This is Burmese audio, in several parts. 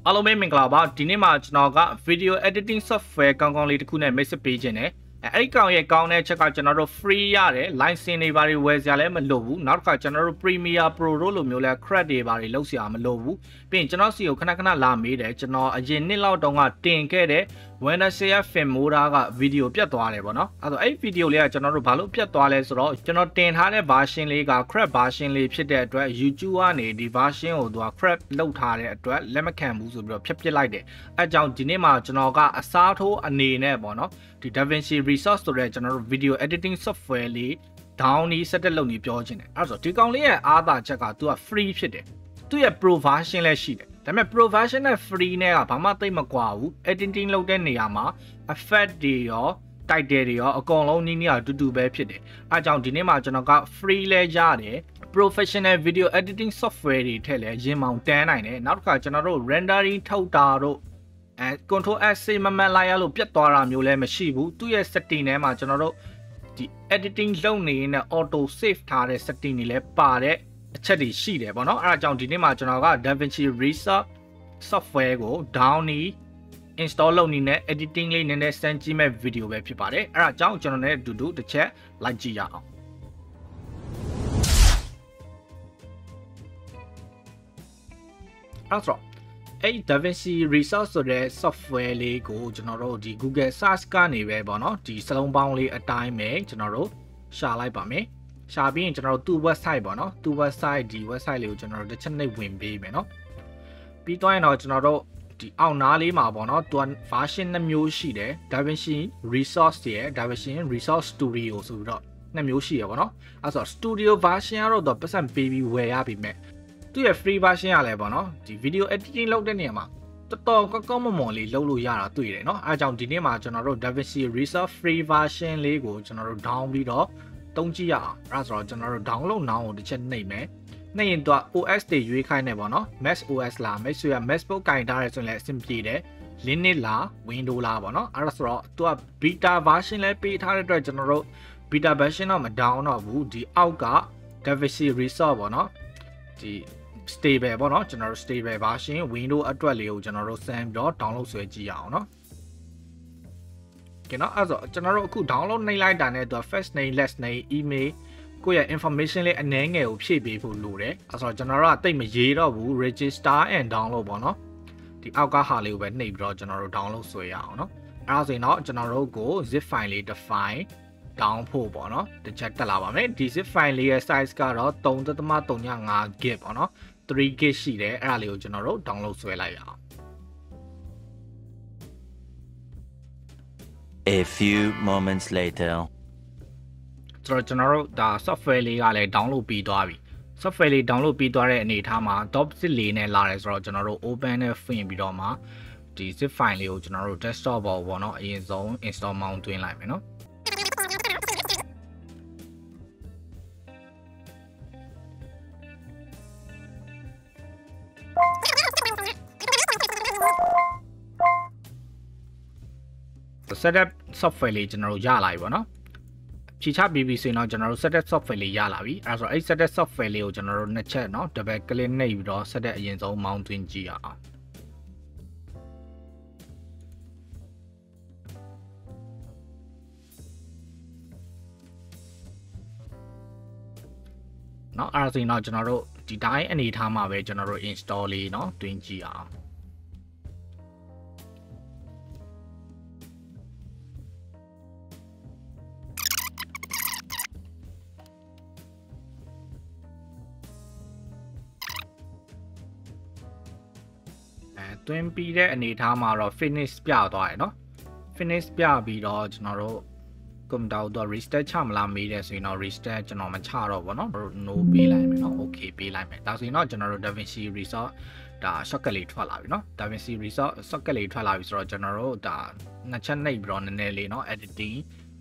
အားလုံးပဲမင်္ဂလာပါဒီနေ့မှာကျွန်တော်က video editing software ကောင်းကောင်းလေးတစ်ခုနဲ့မိတ်ဆက်ပေးခြင်းနဲ့အဲ့ဒီကောင်ရဲ့ကောင်းတဲ့ချက်ကကျွန်တော်တို့ free ရတယ် license တွေပါဝယ်စရာလည်းမလိုဘူးနောက်တစ်ခါကျွန်တော်တို့ Premiere Pro တို့လိုမျိုးလဲ credit တွေပါလုပ်စရာမလိုဘူးပြီးရင်ကျွန်တော်စီကိုခဏခဏလာမေးတယ်ကျွန်တော်အရင်နှစ်လောက်တုန်းကတင်ခဲ့တဲ့ Wednesday Filmora က video ပြတ်သွားတယ်ပေါ့နော်အဲ့တော့အဲ့ video လေးကကျွန်တော်တို့ဘာလို့ပြတ်သွားလဲဆိုတော့ကျွန်တော်တင်ထားတဲ့ version လေးက crap version လေးဖြစ်တဲ့အတွက် YouTube ကနေဒီ version ကိုသူက crap လုပ်ထားတဲ့အတွက်လက်မခံဘူးဆိုပြီးတော့ဖျက်ပစ်လိုက်တယ်အဲကြောင့်ဒီနေ့မှာကျွန်တော်ကအစားထိုးအနေနဲ့ပေါ့နော်ဒီ DaVinci Resolve ဆိုတဲ့ကျွန်တော်တို့ video editing software လေး down နီး set လုပ်နေပြောချင်တယ်အဲ့ဆိုဒီကောင်လေးရဲ့အားသာချက်ကသူက free ဖြစ်တယ်သူရဲ့ pro version လည်းရှိတယ်ဒါပေမဲ့ pro version နဲ့ free နဲ့ကဘာမှသိမကွာဘူး editing လုပ်တဲ့နေရာမှာ effect တွေရော title တွေရောအကုန်လုံးနီးနီးအတူတူပဲဖြစ်တယ်အဲကြောင့်ဒီနေ့မှာကျွန်တော်က free လဲရတယ် professional video editing software တွေထက်လည်းရင်မောင်တန်းနိုင်တယ်နောက်တစ်ခါကျွန်တော်တို့ rendering ထုတ်တာတို့control S မမှန်လိုက်ရလို့ပြတ်သွားတာမျိုးလည်းမရှိဘူးသူ့ရဲ့ setting ထဲမှာကျွန်တော်တို့ဒီ editing လုပ်နေရင် auto save ထားတဲ့ setting တွေလည်းပါတဲ့အချက်တွေရှိတယ်ပေါ့နော်အဲဒါကြောင့်ဒီနေ့မှာကျွန်တော်က DaVinci Resolve software ကို down နီး install လုပ်နေတဲ့ editing လေးနည်းနည်းစမ်းကြည့်မဲ့ video ပဲဖြစ်ပါတယ်အဲဒါကြောင့်ကျွန်တော်လည်းအတူတူတစ်ချက်လိုက်ကြည့်ရအောင်အဲ့တော့အဲ့ DaVinci Resolve ဆိုတဲ့ software လေးကိုကျွန်တော်တို့ဒီ Google search ကနေပဲပေါ့နော်ဒီစလုံးပေါင်းလေးအတိုင်းပဲကျွန်တော်တို့ရှာလိုက်ပါမယ်ရှာပြီးရင်ကျွန်တော်တို့သူ့ website ပေါ့နော်သူ့ website ဒီ website လေးကိုကျွန်တော်တို့တစ်ချက်နှိပ်ဝင်ပေးမယ်နော်ပြီးတော့ရင်တော့ကျွန်တော်တို့ဒီအောက်နားလေးမှာပေါ့နော်သူက version 2မျိုးရှိတယ် DaVinci Resolve ရဲ့ DaVinci Resolve Studio ဆိုပြီးတော့2မျိုးရှိရပေါ့နော်အဲ့ဆို Studio version ကတော့ပတ်စံပေးပြီးဝယ်ရပြီမဲ့သူ့ရဲ့ free version ရလဲပေါ့နော်ဒီ video editing လုပ်တဲ့နေရာမှာတော်တော်ကောင်းမွန်လေးလုပ်လို့ရတာတွေ့တယ်เนาะအဲကြောင့်ဒီနေ့မှာကျွန်တော်တို့ DaVinci Resolve free version လေးကိုကျွန်တော်တို့ down ပြီးတော့သုံးကြည့်ရအောင်အဲဆိုတော့ကျွန်တော်တို့ download now ကိုတစ်ချက်နှိပ်မယ်နှိပ်ရင်တော့ OS တွေရွေးခိုင်းနေပေါ့နော် Mac OS လား Mac ဆိုရ MacBook ကင်ထားရဲဆိုရင်လည်းအဆင်ပြေတယ် Linux လား Windows လားပေါ့နော်အဲဆိုတော့သူက beta version လည်းပေးထားတဲ့အတွက်ကျွန်တော်တို့ beta version တော့မ down တော့ဘူးဒီအောက်က DaVinci Resolve ပေါ့နော်ဒီ stable ပေါ့နော်ကျွန်တော်တို့ stable version Windows အတွက်လေးကိုကျွန်တော်တို့စမ်းပြီးတော့ download ဆွဲကြည့်ရအောင်เนาะကဲနော်အဲ့ဆိုကျွန်တော်တို့အခု download နှိပ်လိုက်တာနဲ့သူက first name last name email ကိုယ့်ရဲ့ information လေးအနည်းငယ်ကိုဖြည့်ပေးဖို့လိုတယ်အဲ့ဆိုတော့ကျွန်တော်တို့ကတိတ်မရေးတော့ဘူး register and download ပေါ့နော်ဒီအောက်ကဟာလေးကိုပဲနှိပ်ပြီးတော့ကျွန်တော်တို့ download ဆွဲရအောင်เนาะအဲ့ဒါဆိုရင်တော့ကျွန်တော်တို့ကို zip file လေးတစ် file down ဖို့ပေါ့နော်တစ်ချက်တက်လာပါမယ်ဒီ zip file လေးရဲ့ size ကတော့ 3.35 GB ပေါ့နော်3 GB ရှိတယ်အဲ့ဒါလေးကိုကျွန်တော်တို့ download ဆွဲလိုက်ရအောင် A few moments later ဆိုတော့ကျွန်တော်တို့ဒါ software လေးကလည်း download ပြီးသွားပြီ software လေး download ပြီးသွားတဲ့အနေအထားမှာ top zip လေးနဲ့လာတယ်ဆိုတော့ကျွန်တော်တို့ open နဲ့ဖွင့်ပြီးတော့မှဒီ zip file လေးကိုကျွန်တော်တို့ desktop ပေါ်ပေါ့နော်အရင်ဆုံး install mount တွင်းလိုက်မယ်နော်setup software လေးကျွန်တော်တို့ရလာပြီပေါ့နော်ဖြည့်ချပြီးပြီဆိုရင်တော့ကျွန်တော်တို့ setup software လေးရလာပြီအဲဆိုတော့အဲ့ setup software လေးကိုကျွန်တော်တို့နှစ်ချက်เนาะ double click နှိပ်ပြီးတော့ setup အရင်ဆုံး mount သွင်းကြည့်ရအောင်เนาะအဲဆိုရင်တော့ကျွန်တော်တို့ဒီတိုင်းအနေထားမှာပဲကျွန်တော်တို့ install လေးเนาะတွင်းကြည့်အောင်တွင်းပြီးတဲ့အနေထားမှာတော့ finish ပြသွားရယ်เนาะ finish ပြပြီးတော့ကျွန်တော်တို့ computer တော့ restart ချမလားမေးတယ်ဆိုရင်တော့ restart ကျွန်တော်မချတော့ဘူးเนาะ no ပေးလိုက်မယ်เนาะ okay ပေးလိုက်မယ်ဒါဆိုရင်တော့ကျွန်တော်တို့ DaVinci Resolve ဒါ shortcut လေးထွက်လာပြီเนาะ DaVinci Resolve shortcut လေးထွက်လာပြီဆိုတော့ကျွန်တော်တို့ဒါနှစ်ချက်နှိပ်ပြီးတော့နည်းနည်းလေးเนาะ editing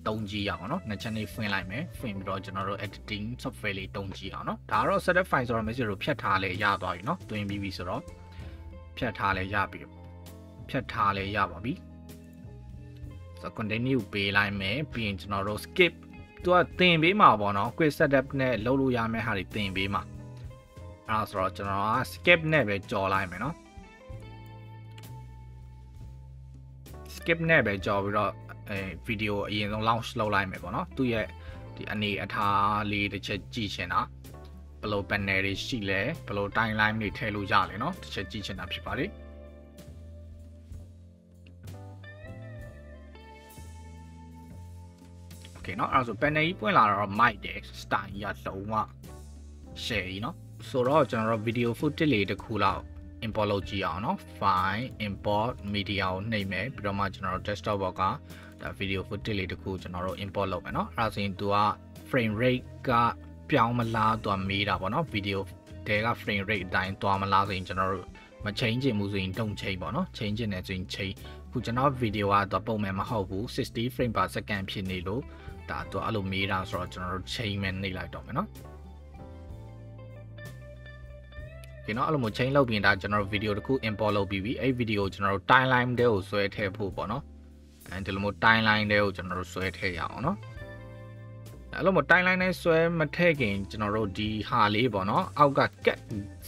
တုံးကြည့်ရအောင်เนาะနှစ်ချက်နှိပ်ဖွင့်လိုက်မယ်ဖွင့်ပြီးတော့ကျွန်တော်တို့ editing software လေးတုံးကြည့်အောင်เนาะဒါကတော့ setup file ဆိုတော့ message ကိုဖြတ်ထားလဲရသွားပြီเนาะတွင်းပြီးပြီဆိုတော့ဖြတ်ထားလဲရပြီဖြတ်ထားလဲရပါပြီဆို continue ပေးလိုက်မယ်ပြီးရင်ကျွန်တော်တို့ skip သူကသင်ပေးမှာပေါ့နော် quick setup နဲ့လုပ်လို့ရမယ့်ဟာတွေသင်ပေးမှာအဲ့ဒါဆိုတော့ကျွန်တော်က skip နဲ့ပဲကြော်လိုက်မယ်နော် skip နဲ့ပဲကြော်ပြီးတော့video အရင်ဆုံး launch လုပ်လိုက်မယ်ပေါ့နော်သူရဲ့ဒီအနေအထားလေးတစ်ချက်ကြည့်ချင်တာဘယ်လို panel တွေရှိလဲဘယ်လို timeline တွေထည့်လို့ရလဲเนาะတစ်ချက်ကြည့်ချင်တာဖြစ်ပါတယ်โอเคเนาะအဲ့ဒါဆို panel ကြီးပွင့်လာတော့ mic တယ် style ကြီးကလုံးဝ share ကြီးเนาะဆိုတော့ကျွန်တော်တို့ video footage လေးတစ်ခုလောက် import လုပ်ကြည့်အောင်เนาะ file import media ကိုနှိပ်မယ်ပြီးတော့မှကျွန်တော်တို့ desktop ဘောက်ကဒါ video footage လေးတစ်ခုကျွန်တော်တို့ import လုပ်မယ်เนาะအဲ့ဒါဆိုရင်သူက frame rate ကပြောင်းမလားသူကမေးတာပေါ့เนาะ video တဲက frame rate အတိုင်းသွားမလားဆိုရင်ကျွန်တော်တို့မ change ချင်ဘူးဆိုရင် don't change ပေါ့เนาะ change ချင်တယ်ဆိုရင် change ခုကျွန်တော် video ကတော့ပုံမှန်မဟုတ်ဘူး60 frame per second ဖြစ်နေလို့ဒါသူအဲ့လိုမေးတာဆိုတော့ကျွန်တော်တို့ change မယ်နှိပ်လိုက်တော့မယ်เนาะဒီနော်အဲ့လိုမျိုး change လုပ်ပြီးရင်ဒါကျွန်တော်တို့ video တစ်ခု import လုပ်ပြီးပြီအဲ့ video ကိုကျွန်တော်တို့ timeline တဲကိုဆွဲထည့်ဖို့ပေါ့နော်အဲဒီလိုမျိုး timeline တဲကိုကျွန်တော်တို့ဆွဲထည့်ရအောင်နော်အဲ့လိုမျိုး timeline နဲ့ဆွဲမထည့်ခင်ကျွန်တော်တို့ဒီဟာလေးပေါ့နော်အောက်က cat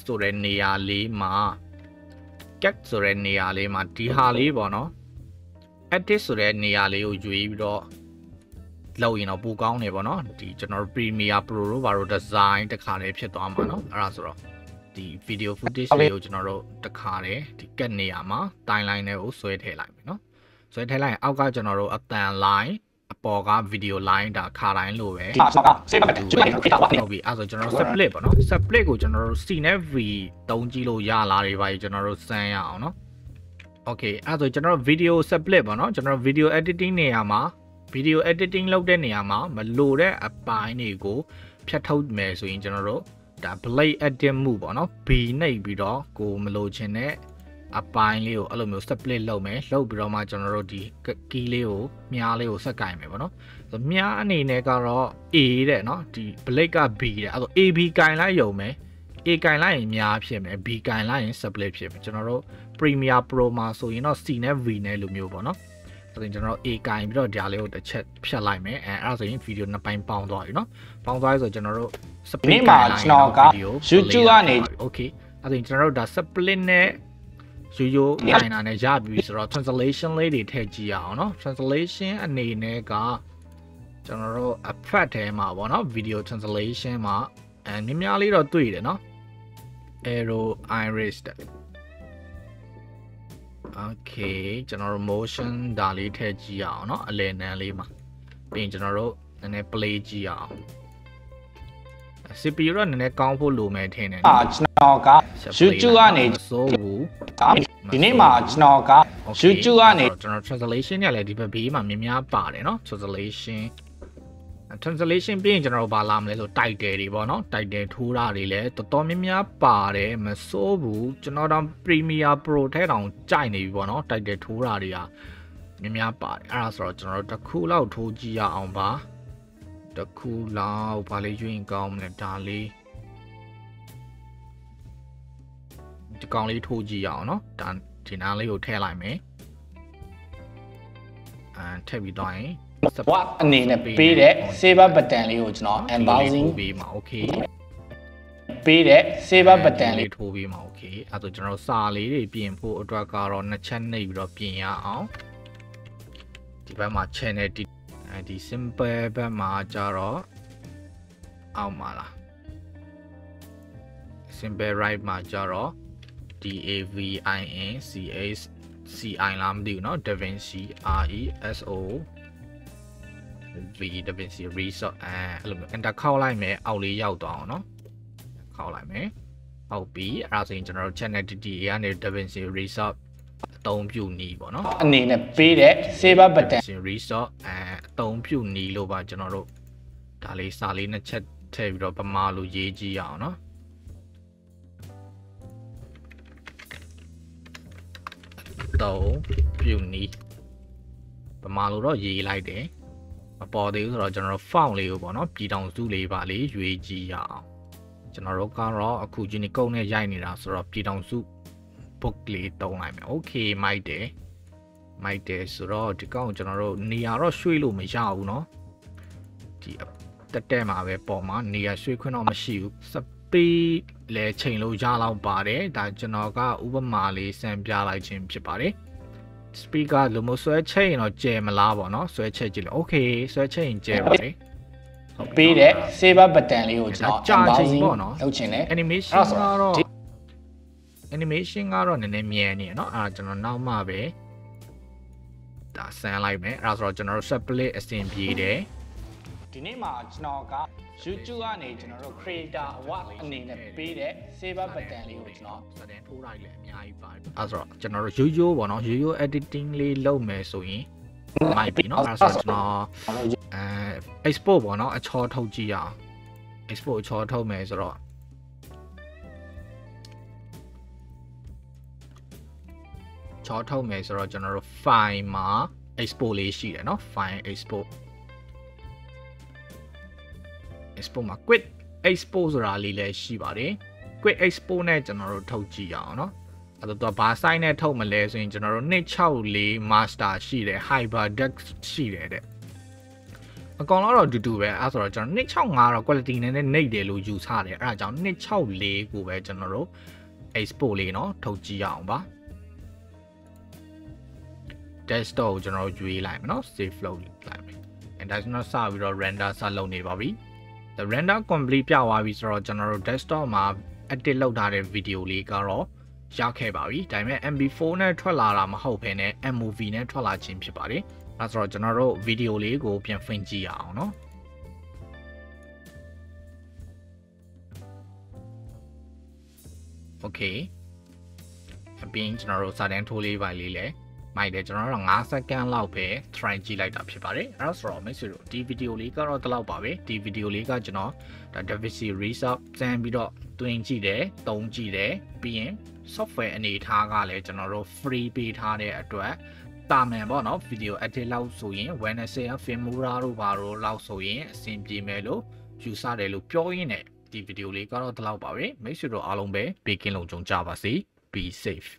ဆိုတဲ့နေရာလေးမှာ cat ဆိုတဲ့နေရာလေးမှာဒီဟာလေးပေါ့နော် edit ဆိုတဲ့နေရာလေးကိုရွေးပြီးတော့လောက်ရင်တော့ပိုကောင်းနေပေါ့နော်ဒီကျွန်တော်တို့ Premiere Pro တို့ဘာလို့ design တခါလေးဖြစ်သွားမှာနော်အဲ့ဒါဆိုတော့ဒီ video footage တွေကိုကျွန်တော်တို့တခါတယ်ဒီ cat နေရာမှာ timeline တွေကိုဆွဲထည့်လိုက်မယ်နော်ဆွဲထည့်လိုက်ရင်အောက်ကကျွန်တော်တို့အတန် line အပေါ်က video line ဒါခါတိုင်းလို့ပဲဟုတ်ပြီအဲ့ဆိုကျွန်တော်တို့ split ပေါ့နော် split ကိုကျွန်တော်တို့ C နဲ့ V တုံးကြည့်လို့ရလားတွေပါကျွန်တော်တို့စမ်းရအောင်နော် okay အဲ့ဆိုကျွန်တော်တို့ video split ပေါ့နော်ကျွန်တော်တို့ video editing နေရာမှာ video editing လုပ်တဲ့နေရာမှာမလိုတဲ့အပိုင်းတွေကိုဖြတ်ထုတ်မယ်ဆိုရင်ကျွန်တော်တို့ဒါ blade edit မှုပေါ့နော် B နှိပ်ပြီးတော့ကိုမလိုချင်တဲ့အပိုင်းလေးကိုအဲ့လိုမျိုး split လုပ်မယ်လုပ်ပြီးတော့မှကျွန်တော်တို့ဒီ key လေးကိုမြားလေးကိုဆက်ကင်မယ်ပေါ့နော်ဆိုမြားအနေနဲ့ကတော့ A တဲ့เนาะဒီ blade က B တဲ့အဲ့ဆို AB ကင်လိုက်ရုံပဲ A ကင်လိုက်ရင်မြားဖြစ်မယ် B ကင်လိုက်ရင် split ဖြစ်မယ်ကျွန်တော်တို့ Premiere Pro မှာဆိုရင်တော့ C နဲ့ V နဲ့လိုမျိုးပေါ့နော်ဆိုရင်ကျွန်တော်တို့ A ကင်ပြီးတော့ဒါလေးကိုတစ်ချက်ဖြတ်လိုက်မယ်အဲ့ဒါဆိုရင် video နှစ်ပိုင်းပေါင်းသွားပြီเนาะပေါင်းသွားပြီဆိုကျွန်တော်တို့ split ကင်လိုက်ကျွန်တော်က YouTube ကနေ okay အဲ့ဒါကျွန်တော်တို့ဒါ split နဲ့ရိုးနိုင်တာနဲ့ရပြီဆိုတော့ translation လေးတွေထည့်ကြည့်ရအောင်เนาะ translation အနေနဲ့ကကျွန်တော်တို့ effect ထဲမှာပေါ့เนาะ video translation မှာမြများလေးတော့တွေ့တယ်เนาะ arrow iris okay ကျွန်တော်တို့ motion ဒါလေးထည့်ကြည့်ရအောင်เนาะအလယ်နံလေးမှာပြီးရင်ကျွန်တော်တို့နည်းနည်း play ကြည့်ရအောင်CPU တော့နည်းနည်းကောင်းဖို့လိုမယ်ထင်တယ်ကျွန်တော်က YouTube ကနေစိုးဘူးဒီနေ့မှာကျွန်တော်က YouTube ကနေကျွန်တော် translation ညလည်းဒီဘက်ဘေးမှာများများပါတယ်เนาะ translation ပြီးရင်ကျွန်တော်တို့ဘာလာမလဲဆို title တွေပေါ့เนาะ title ထိုးတာတွေလည်းတော်တော်များများပါတယ်မစိုးဘူးကျွန်တော်တော့ Premiere Pro ထဲတောင်ကြိုက်နေပြီပေါ့เนาะ title ထိုးတာတွေကများများပါတယ်အဲ့ဒါဆိုတော့ကျွန်တော်တို့တစ်ခုလောက်ထိုးကြည့်ရအောင်ပါတခုလောက်ဘာလေးရွေးကောင်းမလဲဒါလေးဒီကောင်လေးထိုးကြည့်ရအောင်เนาะဒါဒီနားလေးကိုထည့်လိုက်မယ်ထည့်ပြီးတော့ရင် what အနေနဲ့ပေးတဲ့ saver button လေးကိုကျွန်တော် unboxing ပေးမှာ okay ပေးတဲ့ saver button လေးထိုးပေးမှာ okay အဲ့တော့ကျွန်တော်စာလေးတွေပြင်ဖို့အတွက်ကတော့နှစ်ချက်နှိပ်ပြီးတော့ပြင်ရအောင်ဒီဘက်မှာ channel ဒီ simple ဘက်မှာကျတော့အောက်မှာလား simple right မှာကျတော့ DAVINCI လားမသိဘူးเนาะ DaVinci RESOLVE DaVinci Resolve အဲ့လိုမျိုး enter ခေါက်လိုက်မယ်အောက်လေးရောက်သွားအောင်เนาะခေါက်လိုက်မယ်ဟုတ်ပြီအဲ့ဒါဆိုရင်ကျွန်တော်တို့ channel DTA ကနေ DaVinci Resolve အသုံးပြုနည်းပေါ့เนาะအနေနဲ့ပေးတဲ့ saver button Resolve အသုံးပြုနည်းလို့ပါကျွန်တော်တို့ဒါလေးစာလေးနှစ်ချက်ထည့်ပြီးတော့ပမာလိုရေးကြည့်ရအောင်เนาะသုံးပြုနည်းပမာလိုတော့ရေးလိုက်တယ်မပေါ်သေးဘူးဆိုတော့ကျွန်တော်တို့ font လေးကိုပေါ့เนาะပြည်ထောင်စုလေးပါလေးရွေးကြည့်ရအောင်ကျွန်တော်တို့ကတော့အခု Unicode နဲ့ရိုက်နေတာဆိုတော့ပြည်ထောင်စု book လေးတုံးလိုက်မယ် okay မိုက်တယ်ဆိုတော့ဒီကောင်ကျွန်တော်တို့နေရာတော့ရွှေ့လို့မရဘူးเนาะဒီတက်မှာပဲပေါ်မှာနေရာရွှေ့ခွင့်တော့မရှိဘူး speed လဲချိန်လို့ရလောက်ပါတယ်ဒါကျွန်တော်ကဥပမာလေးစမ်းပြလိုက်ခြင်းဖြစ်ပါတယ် speaker လိုမျိုးဆွဲချက်ရင်တော့ကျယ်မလားပေါ့နော်ဆွဲချက်ကြည့်လို့ okay ဆွဲချက်ရင်ကျယ်ပါလေ ပေးတဲ့ saver button လေးကိုကျွန်တော် ကြာချိန်ပေါ့နော် လုပ်ချင်တယ် animation ကတော့ animation ကတော့နည်းနည်းမြန်နေเนาะအဲ့ဒါကျွန်တော်နောက်မှပဲဒါဆန်းလိုက်မယ်အဲ့ဒါဆိုတော့ကျွန်တော်တို့ split အဆင်ပြေတယ် ဒီနေ့မှာကျွန်တော်က YouTube ကနေကျွန်တော်တို့ creator award အနေနဲ့ပေးတဲ့ saver button လေးကိုကျွန်တော် စတဲ့ထိုးလိုက်လည်းအများကြီးပါတယ်အဲ့ဆိုတော့ကျွန်တော်တို့ရိုးရိုးပေါ့နော်ရိုးရိုး editing လေးလုပ်မယ်ဆိုရင်မိုက်ပြီเนาะအဲ့ဆိုတော့ကျွန်တော်export ပေါ့နော်အချောထုတ်ကြည့်ရအောင် export အချောထုတ်မယ်ဆိုတော့ချောထုတ်မယ်ဆိုတော့ကျွန်တော်တို့ file မှာ export လေးရှိတယ်เนาะ file export မှာ quick export ဆိုတာလေးလည်းရှိပါတယ် quick export နဲ့ကျွန်တော်တို့ထုတ်ကြည့်ရအောင်เนาะအဲ့တော့ဘာ size နဲ့ထုတ်မလဲဆိုရင်ကျွန်တော်တို့264 master ရှိတယ် hyperdeck ရှိတယ်တဲ့အကောင်တော့တူတူပဲအဲ့ဆိုတော့ကျွန်တော်265တော့ quality နည်းနည်းနှိပ်တယ်လို့ယူဆတယ်အဲ့ဒါကြောင့်264ကိုပဲကျွန်တော်တို့ export လေးเนาะထုတ်ကြည့်ရအောင်ပါ desktop ကိုကျွန်တော်တို့ရွေးလိုက်မယ်เนาะ save လုပ်လိုက်မယ်အဲ့ဒါကျွန်တော်စပြီးတော့ render စလုပ်နေပါပြီ the render complete ပြသွားပြီဆိုတော့ကျွန်တော်တို့ desktop မှာ edit လုပ်ထားတဲ့ video လေးကတော့ရခဲ့ပါပြီဒါပေမဲ့ mp4 နဲ့ထွက်လာတာမဟုတ်ဘဲနဲ့ mov နဲ့ထွက်လာခြင်းဖြစ်ပါတယ်အဲဆိုတော့ကျွန်တော်တို့ video လေးကိုပြန်ဖွင့်ကြည့်ရအောင်เนาะ okay အပြင်ကျွန်တော်တို့စာတန်းထိုးလေးပါလေးလဲမိုက်တယ်ကျွန်တော်တို့5စက္ကန့်လောက်ပဲ try ကြည့်လိုက်တာဖြစ်ပါတယ်အဲ့ဒါဆိုတော့မိတ်ဆွေတို့ဒီ video လေးကတော့ဒီလောက်ပါပဲဒီ video လေးကကျွန်တော်ဒါ DaVinci Resolve စမ်းပြီးတော့တွင်ကြည့်တယ်သုံးကြည့်တယ်ပြီးရင် software အနေထားကလည်းကျွန်တော်တို့ free ပေးထားတဲ့အတွက်တာမန်ပေါ့နော် video edit လောက်ဆိုရင် Wednesday Filmora တို့ဘာလို့လောက်ဆိုရင်အဆင်ပြေမယ်လို့ယူဆတယ်လို့ပြောရင်းနဲ့ဒီ video လေးကတော့ဒီလောက်ပါပဲမိတ်ဆွေတို့အားလုံးပဲဘေးကင်းလုံခြုံကြပါစေ be safe